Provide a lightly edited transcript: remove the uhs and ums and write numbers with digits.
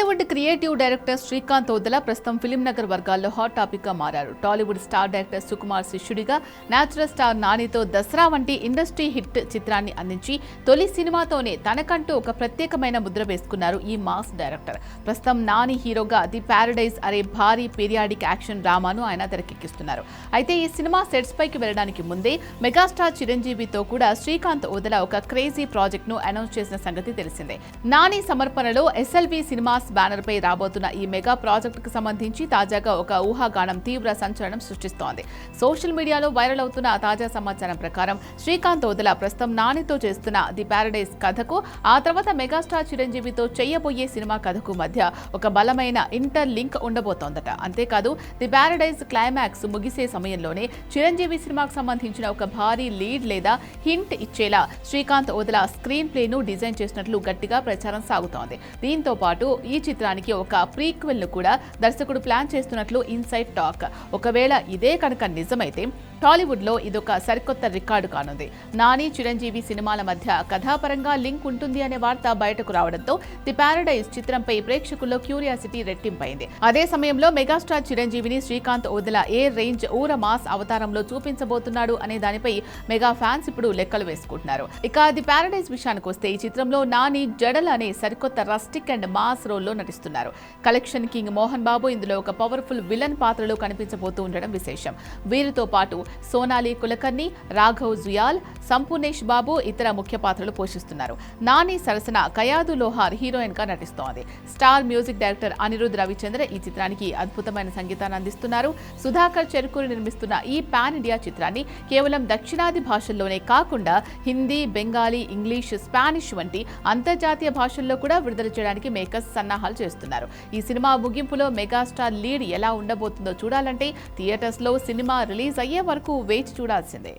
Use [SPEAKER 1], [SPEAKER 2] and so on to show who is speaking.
[SPEAKER 1] Tollywood creative director Srikanth Odela ప్రస్తుతం film Nagar వర్గాల్లో hot topic గా మారారు. టాలీవుడ్ స్టార్ డైరెక్టర్ సుకుమార్ శిష్యుడిగా న్యాచురల్ స్టార్ నానితో దసరా వంటి ఇండస్ట్రీ హిట్ చిత్రాన్ని అందించి తొలి సినిమాతోనే తనకంటూ ఒక ప్రత్యేకమైన ముద్ర వేసుకున్నారు ఈ మాస్ డైరెక్టర్. ప్రస్తుతం నాని హీరోగా ది ప్యారడైజ్ అనే భారీ పీరియాడిక్ యాక్షన్ డ్రామాను ఆయన తెరకెక్కిస్తున్నారు. అయితే ఈ సినిమా సెట్స్ పైకి వెళ్లడానికి ముందే మెగాస్టార్ చిరంజీవితో కూడా శ్రీకాంత్ ఓదెల ఒక క్రేజీ ప్రాజెక్ట్ ను అనౌన్స్ చేసిన సంగతి తెలిసిందే. నాని సమర్పణలో SLV సినిమాస్ బ్యానర్ పై రాబోతున్న ఈ మెగా ప్రాజెక్ట్ కు సంబంధించి తాజాగా ఒక ఊహాగానం తీవ్ర సంచలనం సృష్టిస్తోంది. సోషల్ మీడియాలో వైరల్ అవుతున్న తాజా సమాచారం ప్రకారం శ్రీకాంత్ ఓదెల ప్రస్తుతం నానితో చేస్తున్న ది ప్యారడైజ్ కథకు, ఆ తర్వాత మెగాస్టార్ చిరంజీవితో చేయబోయే సినిమా కథకు మధ్య ఒక బలమైన ఇంటర్ లింక్ ఉండబోతోందట. అంతేకాదు ది ప్యారడైజ్ క్లైమాక్స్ ముగిసే సమయంలోనే చిరంజీవి సినిమాకు సంబంధించిన ఒక భారీ లీడ్ లేదా హింట్ ఇచ్చేలా Srikanth Odela screen plain design చేసినట్లు గట్టిగా ప్రచారం సాగుతోంది. దీంతో పాటు ఈ చిత్రానికి ఒక ప్రీక్వెల్ ను కూడా దర్శకుడు ప్లాన్ చేస్తున్నట్లు ఇన్సైడ్ టాక్. ఒకవేళ ఇదే కనుక నిజమైతే టాలీవుడ్ లో ఇదొక సరికొత్త రికార్డు కానుంది. నాని చిరంజీవి సినిమాల మధ్య కథాపరంగా లింక్ ఉంటుంది అనే వార్త బయటకు రావడంతో ది ప్యారడైజ్ చిత్రంపై ప్రేక్షకుల్లో క్యూరియాసిటీ రెట్టింపైంది. అదే సమయంలో మెగాస్టార్ చిరంజీవిని శ్రీకాంత్ ఓదెల ఏ రేంజ్ ఊర మాస్ అవతారంలో చూపించబోతున్నాడు అనే దానిపై మెగా ఫ్యాన్స్ ఇప్పుడు లెక్కలు వేసుకుంటున్నారు. ఇక ది ప్యారడైజ్ విషయానికి వస్తే ఈ చిత్రంలో నాని జడల్ అనే సరికొత్త రస్టిక్ అండ్ మాస్ రోల్లో నటిస్తున్నారు. కలెక్షన్ కింగ్ మోహన్ బాబు ఇందులో ఒక పవర్ఫుల్ విలన్ పాత్రలో కనిపించబోతూ ఉండడం విశేషం. వీరితో పాటు సోనాలి కులకర్ణి, రాఘవ్ జుయాల్, సంపూర్ణేష్ బాబు ఇతర ముఖ్య పాత్రలు పోషిస్తున్నారు. నాని సరసన కయాదు లోహార్ హీరోయిన్ గా నటిస్తోంది. Star music director Anirudh Ravichandra ఈ చిత్రానికి అద్భుతమైన సంగీతాన్ని అందిస్తున్నారు. సుధాకర్ చెరుకూరి నిర్మిస్తున్న ఈ పాన్ ఇండియా చిత్రాన్ని కేవలం దక్షిణాది భాషల్లోనే కాకుండా హిందీ, బెంగాలీ, ఇంగ్లీష్, స్పానిష్ వంటి అంతర్జాతీయ భాషల్లో కూడా విడుదల చేయడానికి మేకర్స్ సన్నాహాలు చేస్తున్నారు. ఈ సినిమా ముగింపులో మెగాస్టార్ లీడ్ ఎలా ఉండబోతుందో చూడాలంటే థియేటర్స్ లో సినిమా రిలీజ్ అయ్యే వరకు వేచి చూడాల్సిందే.